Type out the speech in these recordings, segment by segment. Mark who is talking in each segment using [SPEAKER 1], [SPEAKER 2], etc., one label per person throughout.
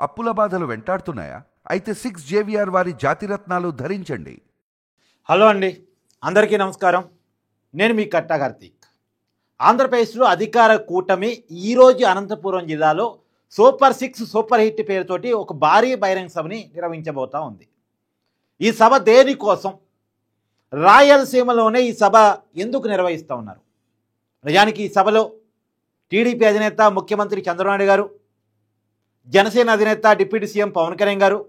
[SPEAKER 1] అప్పుల బాధలు వెంటాడుతున్నాయా? అయితే 6 జేవిఆర్ వారి జాతిరత్నాలు ధరించండి.
[SPEAKER 2] హలో అండి, అందరికీ నమస్కారం. నేను మీ కట్టా కార్తీక్. ఆంధ్రప్రదేశ్లో అధికార కూటమి ఈరోజు అనంతపురం జిల్లాలో సూపర్ 6 సూపర్ హిట్ పేరుతోటి ఒక భారీ బహిరంగ సభని నిర్వహించబోతా ఉంది. ఈ సభ దేనికోసం, రాయలసీమలోనే ఈ సభ ఎందుకు నిర్వహిస్తూ ఉన్నారు? నిజానికి ఈ సభలో టీడీపీ అధినేత ముఖ్యమంత్రి చంద్రబాబు నాయుడు గారు, జనసేన అధినేత డిప్యూటీ సీఎం పవన్ కళ్యాణ్ గారు,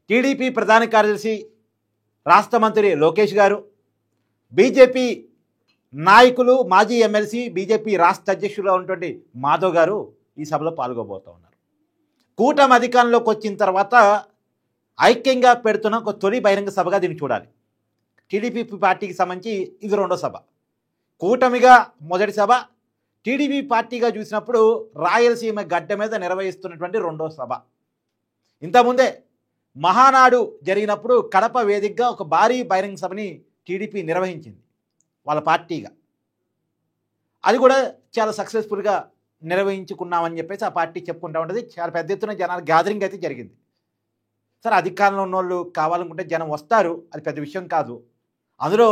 [SPEAKER 2] టీడీపీ ప్రధాన కార్యదర్శి రాష్ట్ర మంత్రి లోకేష్ గారు, బీజేపీ నాయకులు, మాజీ ఎమ్మెల్సీ, బీజేపీ రాష్ట్ర అధ్యక్షులుగా ఉన్నటువంటి మాధవ్ గారు ఈ సభలో పాల్గొబోతూ ఉన్నారు. కూటమి అధికారంలోకి వచ్చిన తర్వాత ఐక్యంగా పెడుతున్న ఒక తొలి బహిరంగ సభగా దీన్ని చూడాలి. టీడీపీ పార్టీకి సంబంధించి ఇది రెండో సభ. కూటమిగా మొదటి సభ, టీడీపీ పార్టీగా చూసినప్పుడు రాయలసీమ గడ్డ మీద నిర్వహిస్తున్నటువంటి రెండో సభ. ఇంతకుముందే మహానాడు జరిగినప్పుడు కడప వేదికగా ఒక భారీ బహిరంగ సభని టీడీపీ నిర్వహించింది వాళ్ళ పార్టీగా. అది కూడా చాలా సక్సెస్ఫుల్గా నిర్వహించుకున్నామని చెప్పేసి ఆ పార్టీ చెప్పుకుంటా ఉంటుంది. చాలా పెద్ద ఎత్తున జనాల గ్యాదరింగ్ అయితే జరిగింది. సరే, అధికారంలో ఉన్న వాళ్ళు కావాలనుకుంటే జనం వస్తారు, అది పెద్ద విషయం కాదు. అందులో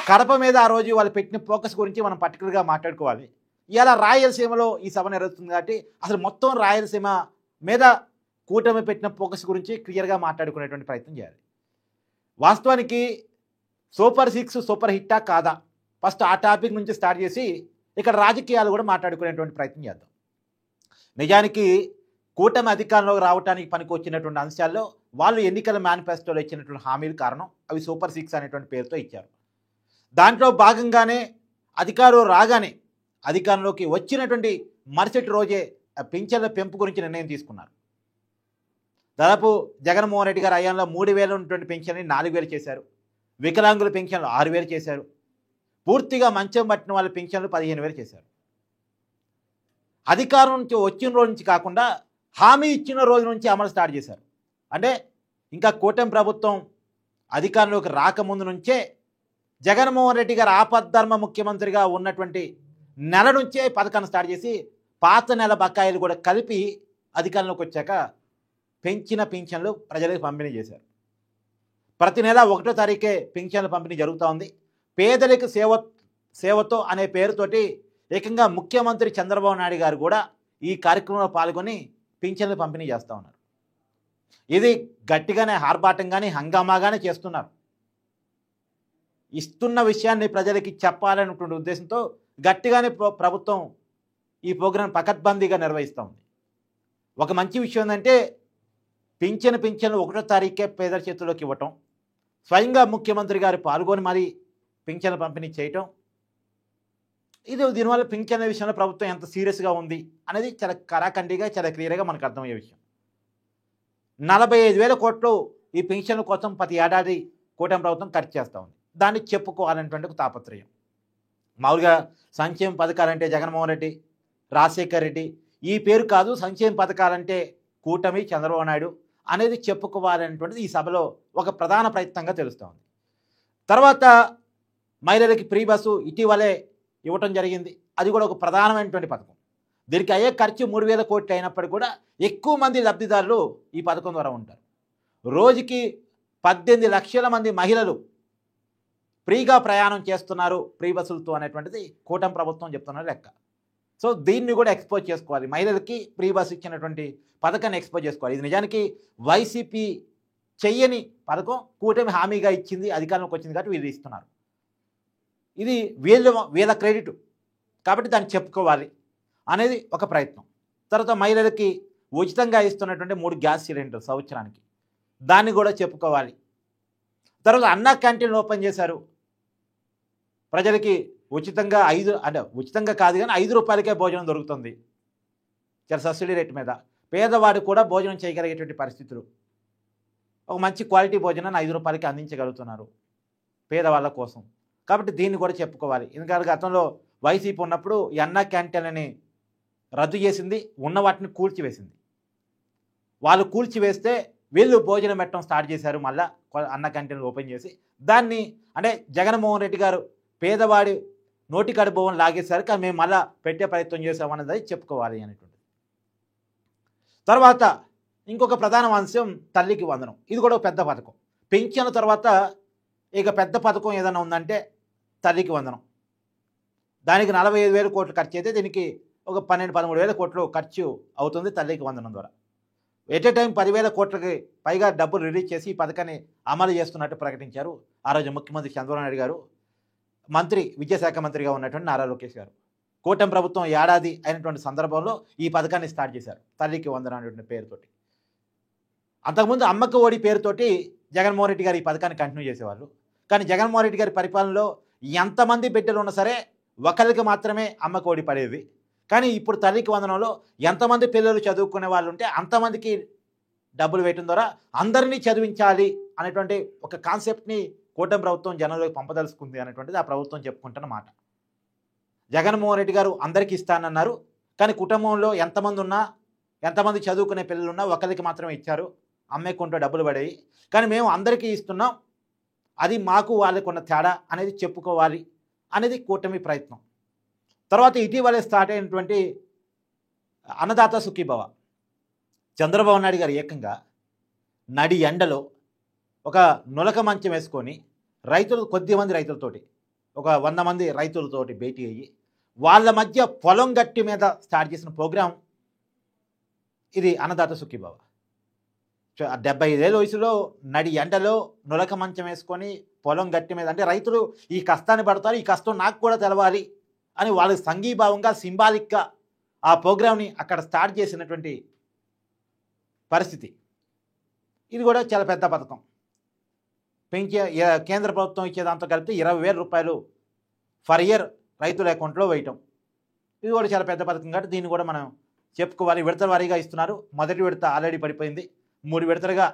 [SPEAKER 2] కడప మీద ఆ రోజు వాళ్ళు పెట్టిన ఫోకస్ గురించి మనం పర్టికులర్గా మాట్లాడుకోవాలి. ఇలా రాయలసీమలో ఈ సభ నిర్వహిస్తుంది కాబట్టి అసలు మొత్తం రాయలసీమ మీద కూటమి పెట్టిన ఫోకస్ గురించి క్లియర్గా మాట్లాడుకునేటువంటి ప్రయత్నం చేయాలి. వాస్తవానికి సూపర్ 6 సూపర్ హిట్టా కాదా, ఫస్ట్ ఆ టాపిక్ నుంచి స్టార్ట్ చేసి ఇక్కడ రాజకీయాలు కూడా మాట్లాడుకునేటువంటి ప్రయత్నం చేద్దాం. నిజానికి కూటమి అధికారంలోకి రావడానికి పనికి వచ్చినటువంటి అంశాల్లో వాళ్ళు ఎన్నికల మేనిఫెస్టోలో ఇచ్చినటువంటి హామీలు కారణం. అవి సూపర్ 6 అనేటువంటి పేరుతో ఇచ్చారు. దాంట్లో భాగంగానే అధికారం రాగానే అధికారంలోకి వచ్చినటువంటి మరుసటి రోజే పింఛన్ల పెంపు గురించి నిర్ణయం తీసుకున్నారు. దాదాపు జగన్మోహన్ రెడ్డి గారు హయాంలో 3,000 ఉన్నటువంటి పెన్షన్ని 4,000 చేశారు. వికలాంగుల పెన్షన్లు 6,000 చేశారు. పూర్తిగా మంచం పట్టిన వాళ్ళ పెన్షన్లు 15,000 చేశారు. అధికారం నుంచి వచ్చిన రోజు నుంచి కాకుండా హామీ ఇచ్చిన రోజు నుంచి అమలు స్టార్ట్ చేశారు. అంటే ఇంకా కూటమి ప్రభుత్వం అధికారంలోకి రాకముందు నుంచే జగన్మోహన్ రెడ్డి గారు ఆపద్ధర్మ ముఖ్యమంత్రిగా ఉన్నటువంటి నెల నుంచే పథకాన్ని స్టార్ట్ చేసి పాత నెల బకాయిలు కూడా కలిపి అధికారంలోకి వచ్చాక పెంచిన పింఛన్లు ప్రజలకు పంపిణీ చేశారు. ప్రతి నెల 1వ తారీఖే పింఛన్ల పంపిణీ జరుగుతూ ఉంది. పేదలకు సేవతో అనే పేరుతోటి ఏకంగా ముఖ్యమంత్రి చంద్రబాబు నాయుడు గారు కూడా ఈ కార్యక్రమంలో పాల్గొని పింఛన్లు పంపిణీ చేస్తూ ఉన్నారు. ఇది గట్టిగానే ఆర్భాటంగానే హంగామాగానే చేస్తున్నారు. ఇస్తున్న విషయాన్ని ప్రజలకి చెప్పాలనేటువంటి ఉద్దేశంతో గట్టిగానే ప్రభుత్వం ఈ ప్రోగ్రాం పకడ్బందీగా నిర్వహిస్తూ ఉంది. ఒక మంచి విషయం ఏంటంటే పింఛన్లు 1వ తారీఖే పేదల చేతుల్లోకి ఇవ్వటం, స్వయంగా ముఖ్యమంత్రి గారు పాల్గొని మరీ పింఛన్లు పంపిణీ చేయటం. ఇది దీనివల్ల పింఛన్ల విషయంలో ప్రభుత్వం ఎంత సీరియస్గా ఉంది అనేది చాలా కరాఖండిగా, చాలా క్లియర్గా మనకు అర్థమయ్యే విషయం. 45,000 కోట్లు ఈ పింఛన్ల కోసం ప్రతి ఏడాది కూటమి ప్రభుత్వం ఖర్చు చేస్తూ ఉంది. దాన్ని చెప్పుకోవాలనేటువంటి ఒక తాపత్రయం. మామూలుగా సంక్షేమ పథకాలంటే జగన్మోహన్ రెడ్డి, రాజశేఖర్ రెడ్డి ఈ పేరు కాదు, సంక్షేమ పథకాలంటే కూటమి, చంద్రబాబు నాయుడు అనేది చెప్పుకోవాలనేటువంటిది ఈ సభలో ఒక ప్రధాన ప్రయత్నంగా తెలుస్తూ ఉంది. తర్వాత మహిళలకి ఫ్రీ బస్సు ఇటీవలే ఇవ్వటం జరిగింది. అది కూడా ఒక ప్రధానమైనటువంటి పథకం. దీనికి అయ్యే ఖర్చు 3,000 కోట్లు అయినప్పటికీ కూడా ఎక్కువ మంది లబ్ధిదారులు ఈ పథకం ద్వారా ఉంటారు. రోజుకి 18 లక్షల మంది మహిళలు ఫ్రీగా ప్రయాణం చేస్తున్నారు ఫ్రీ బస్సులతో అనేటువంటిది కూటమి ప్రభుత్వం చెప్తున్నారు లెక్క. సో దీన్ని కూడా ఎక్స్పోజ్ చేసుకోవాలి. మహిళలకి ఫ్రీ బస్సు ఇచ్చినటువంటి పథకాన్ని ఎక్స్పోజ్ చేసుకోవాలి. ఇది నిజానికి వైసీపీ చెయ్యని పథకం, కూటమి హామీగా ఇచ్చింది, అధికారంలోకి వచ్చింది కాబట్టి వీళ్ళు ఇస్తున్నారు. ఇది వీళ్ళ క్రెడిట్ కాబట్టి దాన్ని చెప్పుకోవాలి అనేది ఒక ప్రయత్నం. తర్వాత మహిళలకి ఉచితంగా ఇస్తున్నటువంటి 3 గ్యాస్ సిలిండర్లు సంవత్సరానికి, దాన్ని కూడా చెప్పుకోవాలి. తర్వాత అన్నా క్యాంటీన్లు ఓపెన్ చేశారు. ప్రజలకి ఉచితంగా ఉచితంగా కాదు కానీ 5 రూపాయలకే భోజనం దొరుకుతుంది, చాలా సబ్సిడీ రేట్ మీద. పేదవాడు కూడా భోజనం చేయగలిగేటువంటి పరిస్థితులు, ఒక మంచి క్వాలిటీ భోజనాన్ని 5 రూపాయలకి అందించగలుగుతున్నారు పేదవాళ్ళ కోసం. కాబట్టి దీన్ని కూడా చెప్పుకోవాలి. ఎందుకంటే గతంలో వైసీపీ ఉన్నప్పుడు ఈ అన్నా క్యాంటీన్లని రద్దు చేసింది, ఉన్న వాటిని కూల్చివేసింది. వాళ్ళు కూల్చివేస్తే వీళ్ళు భోజనం పెట్టడం స్టార్ట్ చేశారు. మళ్ళీ అన్న క్యాంటీన్లు ఓపెన్ చేసి దాన్ని అంటే జగన్మోహన్ రెడ్డి గారు పేదవాడి నోటికాడి భవన్ లాగేసరికి మేము మళ్ళీ పెట్టే ప్రయత్నం చేసామన్నది చెప్పుకోవాలి అనేటువంటిది. తర్వాత ఇంకొక ప్రధాన అంశం తల్లికి వందనం. ఇది కూడా ఒక పెద్ద పథకం. పెన్షన్ తర్వాత ఇక పెద్ద పథకం ఏదైనా ఉందంటే తల్లికి వందనం. దానికి 45,000 కోట్లు ఖర్చు అయితే దీనికి ఒక 12-13,000 కోట్లు ఖర్చు అవుతుంది తల్లికి వందనం ద్వారా. ఎట్ ఏ టైం 10,000 కోట్లకి పైగా డబ్బులు రిలీజ్ చేసి ఈ పథకాన్ని అమలు చేస్తున్నట్టు ప్రకటించారు ఆ రోజు ముఖ్యమంత్రి చంద్రబాబు నాయుడు గారు, మంత్రి విద్యాశాఖ మంత్రిగా ఉన్నటువంటి నారా లోకేష్ గారు. కూటమి ప్రభుత్వం ఏడాది అయినటువంటి సందర్భంలో ఈ పథకాన్ని స్టార్ట్ చేశారు, తల్లికి వందనం అనేటువంటి పేరుతోటి. అంతకుముందు అమ్మకు ఒడి పేరుతోటి జగన్మోహన్ రెడ్డి గారు ఈ పథకాన్ని కంటిన్యూ చేసేవాళ్ళు. కానీ జగన్మోహన్ రెడ్డి గారి పరిపాలనలో ఎంతమంది బిడ్డలు ఉన్నా సరే ఒకరికి మాత్రమే అమ్మకు ఒడి పడేది. కానీ ఇప్పుడు తల్లికి వందనంలో ఎంతమంది పిల్లలు చదువుకునే వాళ్ళు ఉంటే అంతమందికి డబ్బులు వేయటం ద్వారా అందరినీ చదివించాలి అనేటువంటి ఒక కాన్సెప్ట్ని కూటమి ప్రభుత్వం జనంలోకి పంపదలుచుకుంది అనేటువంటిది ఆ ప్రభుత్వం చెప్పుకుంటున్న మాట. జగన్మోహన్ రెడ్డి గారు అందరికీ ఇస్తానన్నారు, కానీ కుటుంబంలో ఎంతమంది ఉన్నా ఎంతమంది చదువుకునే పిల్లలు ఉన్నా ఒకరికి మాత్రమే ఇచ్చారు, అమ్మేకుంటూ డబ్బులు పడేవి. కానీ మేము అందరికీ ఇస్తున్నాం, అది మాకు వాళ్ళకు ఉన్న తేడా అనేది చెప్పుకోవాలి అనేది కూటమి ప్రయత్నం. తర్వాత ఇటీవలే స్టార్ట్ అయినటువంటి అన్నదాత సుఖీభవ, చంద్రబాబు నాయుడు గారు ఏకంగా నడి ఎండలో ఒక నులక మంచం వేసుకొని కొద్దిమంది రైతులతోటి ఒక 100 మంది రైతులతోటి భేటీ అయ్యి వాళ్ళ మధ్య పొలం గట్టి మీద స్టార్ట్ చేసిన ప్రోగ్రాం ఇది అన్నదాత సుఖీభవ. 75 వయసులో నడి ఎండలో నులక మంచం వేసుకొని పొలం గట్టి మీద, అంటే రైతులు ఈ కష్టాన్ని పడతారు, ఈ కష్టం నాకు కూడా తెలవాలి అని వాళ్ళకి సంఘీభావంగా సింబాలిక్గా ఆ ప్రోగ్రామ్ని అక్కడ స్టార్ట్ చేసినటువంటి పరిస్థితి. ఇది కూడా చాలా పెద్ద పథకం. కేంద్ర ప్రభుత్వం ఇచ్చేదాంతో కలిపితే 20,000 రూపాయలు ఫర్ ఇయర్ రైతుల అకౌంట్లో వేయటం, ఇది కూడా చాలా పెద్ద పథకం కాబట్టి దీన్ని కూడా మనం చెప్పుకోవాలి. విడతల వారీగా ఇస్తున్నారు. మొదటి విడత ఆల్రెడీ పడిపోయింది. 3 విడతలుగా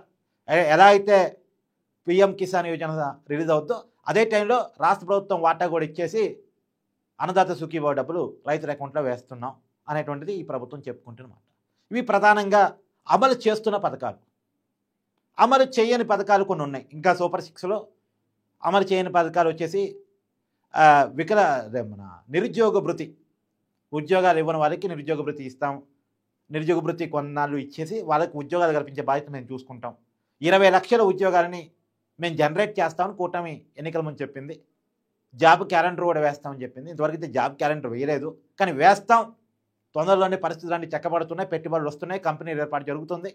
[SPEAKER 2] ఎలా అయితే పిఎం కిసాన్ యోజన రిలీజ్ అవుద్దో అదే టైంలో రాష్ట్ర ప్రభుత్వం వాటా కూడా ఇచ్చేసి అన్నదాత సుఖీభవ డబ్బులు రైతుల అకౌంట్లో వేస్తున్నాం అనేటువంటిది ఈ ప్రభుత్వం చెప్పుకుంటున్నమాట. ఇవి ప్రధానంగా అమలు చేస్తున్న పథకాలు. అమలు చేయని పథకాలు కొన్ని ఉన్నాయి. ఇంకా సూపర్ 6లో అమలు చేయని పథకాలు వచ్చేసి మన నిరుద్యోగ భృతి, ఉద్యోగాలు ఇవ్వని వాళ్ళకి నిరుద్యోగ భృతి ఇస్తాం, నిరుద్యోగ భృతి కొన్నాళ్ళు ఇచ్చేసి వాళ్ళకి ఉద్యోగాలు కల్పించే బాధ్యత మేము చూసుకుంటాం, 20 లక్షల ఉద్యోగాలని మేము జనరేట్ చేస్తామని కూటమి ఎన్నికల ముందు చెప్పింది. జాబ్ క్యాలెండర్ కూడా వేస్తామని చెప్పింది. ఇంతవరకు అయితే జాబ్ క్యాలెండర్ వేయలేదు, కానీ వేస్తాం. తొందరలోనే పరిస్థితులన్నీ చక్కబడుతున్నాయి, పెట్టుబడులు వస్తున్నాయి, కంపెనీల ఏర్పాటు జరుగుతుంది.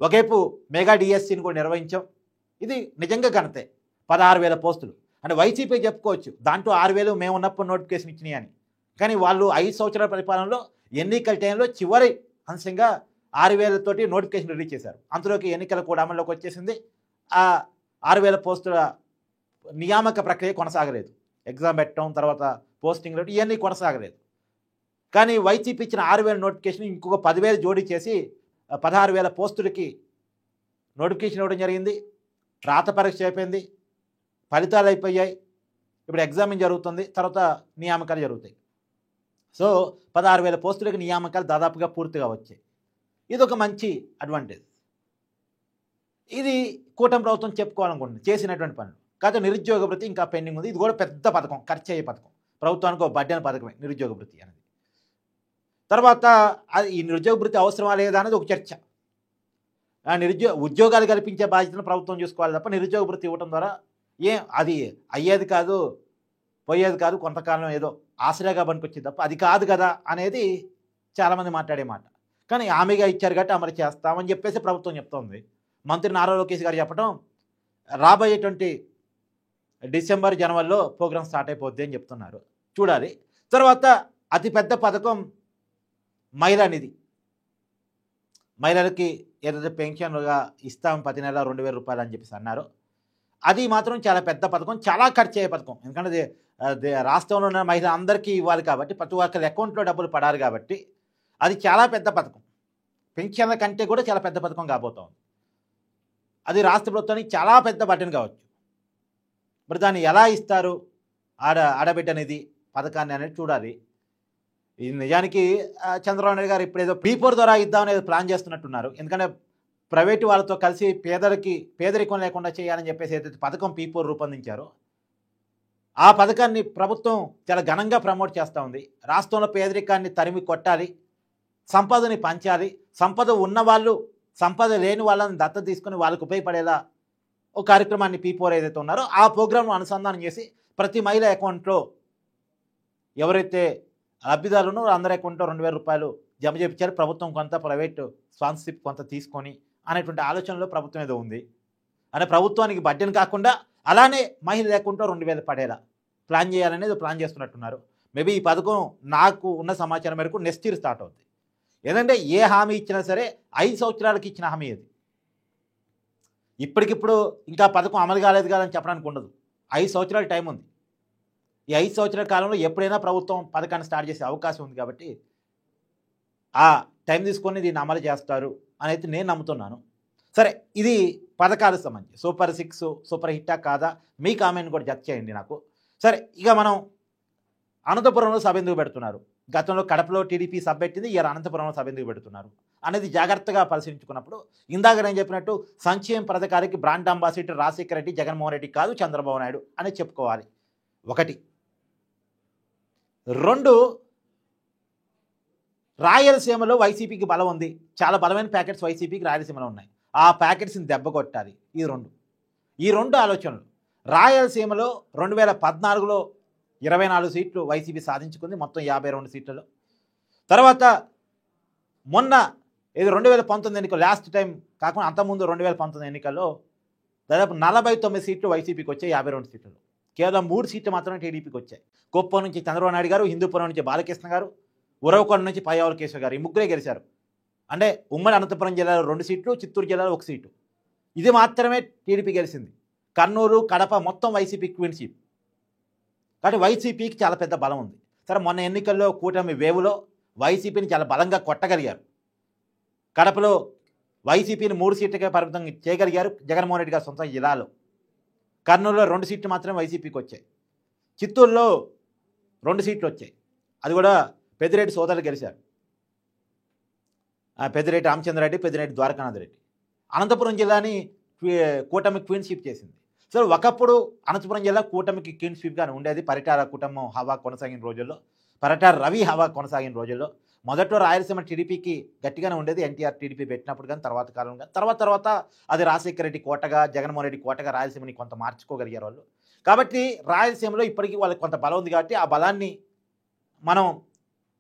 [SPEAKER 2] ఒకవైపు మెగా డిఎస్సిని కూడా నిర్వహించాం. ఇది నిజంగా ఘనతే. 16,000 పోస్టులు అంటే వైసీపీ చెప్పుకోవచ్చు, దాంట్లో 6,000 మేము ఉన్నప్పుడు నోటిఫికేషన్ ఇచ్చినాయి అని. కానీ వాళ్ళు 5 సంవత్సరాల పరిపాలనలో ఎన్నికల టైంలో చివరి అంశంగా 6,000 తోటి నోటిఫికేషన్ రిలీజ్ చేశారు. అంతలోకి ఎన్నికలు కూడా అమల్లోకి వచ్చేసింది. ఆ 6,000 పోస్టుల నియామక ప్రక్రియ కొనసాగలేదు. ఎగ్జామ్ పెట్టడం, తర్వాత పోస్టింగ్ ఇవన్నీ కొనసాగలేదు. కానీ వైసీపీ ఇచ్చిన 6,000 నోటిఫికేషన్ ఇంకొక 10,000 జోడీ చేసి 16,000 పోస్టులకి నోటిఫికేషన్ ఇవ్వడం జరిగింది. రాత పరీక్ష అయిపోయింది, ఫలితాలు అయిపోయాయి, ఇప్పుడు ఎగ్జామిన్ జరుగుతుంది, తర్వాత నియామకాలు జరుగుతాయి. సో 16,000 పోస్టులకి నియామకాలు దాదాపుగా పూర్తిగా వచ్చాయి. ఇది ఒక మంచి అడ్వాంటేజ్. ఇది కూటమి ప్రభుత్వం చెప్పుకోవాలనుకుంటుంది చేసినటువంటి పనులు. కాకపోతే నిరుద్యోగ భృతి ఇంకా పెండింగ్ ఉంది. ఇది కూడా పెద్ద పథకం, ఖర్చు అయ్యే పథకం, ప్రభుత్వానికి ఒక బడ్డెన పథకమే నిరుద్యోగ భృతి అనేది. తర్వాత ఈ నిరుద్యోగ భృతి అవసరమా లేదా అనేది ఒక చర్చ. ఉద్యోగాలు కల్పించే బాధ్యతను ప్రభుత్వం చూసుకోవాలి తప్ప నిరుద్యోగ భృతి ఇవ్వడం ద్వారా అది అయ్యేది కాదు, పోయేది కాదు, కొంతకాలం ఏదో ఆశ్రయగా పనికొచ్చేది తప్ప అది కాదు కదా అనేది చాలామంది మాట్లాడే మాట. కానీ హామీగా ఇచ్చారు కాబట్టి అమలు చేస్తామని చెప్పేసి ప్రభుత్వం చెప్తోంది. మంత్రి నారా లోకేష్ గారు చెప్పడం రాబోయేటువంటి డిసెంబర్ జనవరిలో ప్రోగ్రామ్ స్టార్ట్ అయిపోద్ది అని చెప్తున్నారు. చూడాలి. తర్వాత అతిపెద్ద పథకం మహిళా నిధి. మహిళలకి ఏదైతే పెన్షన్గా ఇస్తాం ప్రతి నెల 2,000 రూపాయలు అని చెప్పేసి అన్నారు. అది మాత్రం చాలా పెద్ద పథకం, చాలా ఖర్చు అయ్యే పథకం. ఎందుకంటే రాష్ట్రంలో ఉన్న మహిళ అందరికీ ఇవ్వాలి కాబట్టి, ప్రతి ఒక్కరి అకౌంట్లో డబ్బులు పడాలి కాబట్టి అది చాలా పెద్ద పథకం. పెన్షన్ల కంటే కూడా చాలా పెద్ద పథకం కాబోతోంది. అది రాష్ట్ర ప్రభుత్వానికి చాలా పెద్ద బటన్ కావచ్చు. మరి దాన్ని ఎలా ఇస్తారు ఆడబిడ్డ నిధి పథకాన్ని అనేది చూడాలి. ఇది నిజానికి చంద్రబాబు నాయుడు గారు ఇప్పుడు ఏదో P4 ద్వారా ఇద్దామనేది ప్లాన్ చేస్తున్నట్టున్నారు. ఎందుకంటే ప్రైవేటు వాళ్ళతో కలిసి పేదరికం లేకుండా చేయాలని చెప్పేసి ఏదైతే పథకం P4 రూపొందించారో ఆ పథకాన్ని ప్రభుత్వం చాలా ఘనంగా ప్రమోట్ చేస్తూ ఉంది. రాష్ట్రంలో పేదరికాన్ని తరిమి కొట్టాలి, సంపదని పంచాలి, సంపద ఉన్నవాళ్ళు సంపద లేని వాళ్ళని దత్తత తీసుకొని వాళ్ళకు ఉపయోగపడేలా ఒక కార్యక్రమాన్ని P4 ఏదైతే ఉన్నారో ఆ ప్రోగ్రామ్ను అనుసంధానం చేసి ప్రతి మహిళ అకౌంట్లో ఎవరైతే లబ్ధిదారులు ఉన్నారో అందరి అకౌంట్లో 2,000 రూపాయలు జమ చేయించారు. ప్రభుత్వం కొంత, ప్రైవేట్ స్పాన్సర్షిప్ కొంత తీసుకొని అనేటువంటి ఆలోచనలో ప్రభుత్వం ఏదో ఉంది. అంటే ప్రభుత్వానికి బడ్జెట్ కాకుండా అలానే మహిళల అకౌంట్లో 2,000 పడేలా ప్లాన్ చేయాలనేది ప్లాన్ చేస్తున్నట్టున్నారు. మేబీ ఈ పథకం నాకు ఉన్న సమాచారం మేరకు నెక్స్ట్ ఇయర్ స్టార్ట్ అవుతుంది. ఏంటంటే ఏ హామీ ఇచ్చినా సరే 5 సంవత్సరాలకి ఇచ్చిన హామీ అది. ఇప్పటికిప్పుడు ఇంకా పథకం అమలు కాలేదు కాదని చెప్పడానికి ఉండదు. 5 సంవత్సరాల టైం ఉంది. ఈ 5 సంవత్సరాల కాలంలో ఎప్పుడైనా ప్రభుత్వం పథకాన్ని స్టార్ట్ చేసే అవకాశం ఉంది కాబట్టి ఆ టైం తీసుకొని దీన్ని అమలు చేస్తారు అనేది నేను నమ్ముతున్నాను. సరే, ఇది పథకాలకు సంబంధించి సూపర్ 6 సూపర్ హిట్టా కాదా మీ కామెంట్ కూడా జడ్జ్ చేయండి నాకు. సరే, ఇక మనం అనంతపురంలో సభ ఎందుకు పెడుతున్నారు, గతంలో కడపలో టీడీపీ సభ పెట్టింది, ఇయర్ అనంతపురంలో సభ ఎందుకు పెడుతున్నారు అనేది జాగ్రత్తగా పరిశీలించుకున్నప్పుడు ఇందాక నేను చెప్పినట్టు సంక్షేమ పథకాలకి బ్రాండ్ అంబాసిడర్ రాజశేఖర రెడ్డి, జగన్మోహన్ రెడ్డి కాదు చంద్రబాబు నాయుడు అనేది చెప్పుకోవాలి. 1. 2, రాయలసీమలో వైసీపీకి బలం ఉంది. చాలా బలమైన ప్యాకెట్స్ వైసీపీకి రాయలసీమలో ఉన్నాయి. ఆ ప్యాకెట్స్ని దెబ్బ కొట్టాలి. ఈ రెండు ఆలోచనలు. రాయలసీమలో 2014లో 24 సీట్లు వైసీపీ సాధించుకుంది, మొత్తం 52 సీట్లలో. తర్వాత మొన్న 2019 ఎన్నికలు, లాస్ట్ టైం కాకుండా అంతకుముందు 2019 ఎన్నికల్లో దాదాపు 49 సీట్లు వైసీపీకి వచ్చాయి 52 సీట్లలో. కేవలం 3 సీట్లు మాత్రమే టీడీపీకి వచ్చాయి. కుప్పం నుంచి చంద్రబాబు నాయుడు గారు, హిందూపురం నుంచి బాలకృష్ణ గారు, ఉరవకొండ నుంచి పయ్యావుల కేశవ గారు, ఈ ముగ్గురే గెలిచారు. అంటే ఉమ్మడి అనంతపురం జిల్లాలో 2 సీట్లు, చిత్తూరు జిల్లాలో 1 సీటు. ఇది మాత్రమే టీడీపీ గెలిచింది. కర్నూలు, కడప మొత్తం వైసీపీ క్వీన్ సీట్. కాబట్టి వైసీపీకి చాలా పెద్ద బలం ఉంది. సరే, మొన్న ఎన్నికల్లో కూటమి వేవులో వైసీపీని చాలా బలంగా కొట్టగలిగారు. కడపలో వైసీపీని 3 సీట్లకే పరిమితం చేయగలిగారు జగన్మోహన్ రెడ్డి గారు సొంత జిల్లాలో. కర్నూలులో 2 సీట్లు మాత్రమే వైసీపీకి వచ్చాయి. చిత్తూరులో 2 సీట్లు వచ్చాయి, అది కూడా పెద్దిరెడ్డి సోదరులు గెలిచారు. పెద్దిరెడ్డి రామచంద్రారెడ్డి, పెద్దిరెడ్డి ద్వారకానాథ్ రెడ్డి. అనంతపురం జిల్లాని కూటమి క్వీన్ స్వీప్ చేసింది. సో ఒకప్పుడు అనంతపురం జిల్లా కూటమికి క్వీన్ స్వీప్గానే ఉండేది. పరిటార కుటుంబం హవా కొనసాగిన రోజుల్లో, పరిటార రవి హవా కొనసాగిన రోజుల్లో. మొదట్లో రాయలసీమ టీడీపీకి గట్టిగానే ఉండేది, ఎన్టీఆర్ టీడీపీ పెట్టినప్పుడు. కానీ తర్వాత కాలంగా తర్వాత అది రాజశేఖర రెడ్డి కోటగా, జగన్మోహన్ రెడ్డి కోటగా రాయలసీమని కొంత మార్చుకోగలిగారు వాళ్ళు. కాబట్టి రాయలసీమలో ఇప్పటికీ వాళ్ళకి కొంత బలం ఉంది. కాబట్టి ఆ బలాన్ని మనం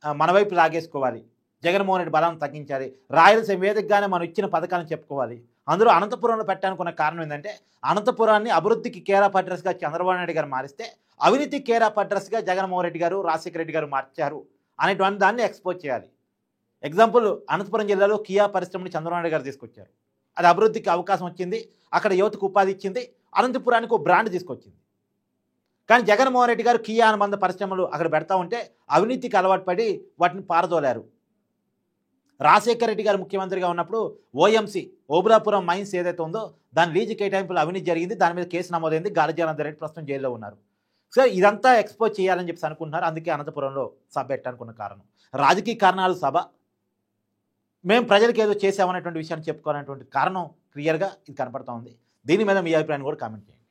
[SPEAKER 2] మన వైపు లాగేసుకోవాలి. జగన్మోహన్ రెడ్డి బలాన్ని తగ్గించాలి. రాయలసీమ వేదికగానే మనం ఇచ్చిన పథకాలను చెప్పుకోవాలి. అందులో అనంతపురంలో పెట్టాలనుకున్న కారణం ఏంటంటే, అనంతపురాన్ని అభివృద్ధికి కేర్ ఆఫ్ అడ్రస్గా చంద్రబాబు నాయుడు గారు మారిస్తే, అవినీతి కేర్ ఆఫ్ అడ్రస్గా జగన్మోహన్ రెడ్డి గారు, రాజశేఖర రెడ్డి గారు మార్చారు అనేటువంటి దాన్ని ఎక్స్పోజ్ చేయాలి. ఎగ్జాంపుల్, అనంతపురం జిల్లాలో కియా పరిశ్రమని చంద్రబాబు నాయుడు గారు తీసుకొచ్చారు. అది అభివృద్ధికి అవకాశం వచ్చింది, అక్కడ యువతకు ఉపాధి ఇచ్చింది, అనంతపురానికి ఒక బ్రాండ్ తీసుకొచ్చింది. కానీ జగన్మోహన్ రెడ్డి గారు కియా అనుబంధ పరిశ్రమలు అక్కడ పెడతా ఉంటే అవినీతికి అలవాటు పడి వాటిని పారదోలారు. రాజశేఖర రెడ్డి గారు ముఖ్యమంత్రిగా ఉన్నప్పుడు ఓఎంసీ ఓబులాపురం మైన్స్ ఏదైతే ఉందో దాని లీజు కేటాయింపులు అవినీతి జరిగింది, దాని మీద కేసు నమోదైంది. గాలి జనార్దన్ రెడ్డి ప్రస్తుతం జైల్లో ఉన్నారు. సో ఇదంతా ఎక్స్పోజ్ చేయాలని చెప్పి అనుకుంటున్నారు. అందుకే అనంతపురంలో సభ పెట్టాలనుకున్న కారణం రాజకీయ కారణాలు. సభ మేము ప్రజలకు ఏదో చేసామనేటువంటి విషయాన్ని చెప్పుకోవాలనేటువంటి కారణం క్లియర్గా ఇది కనపడతా ఉంది. దీని మీద మీ అభిప్రాయాన్ని కూడా కామెంట్ చేయండి.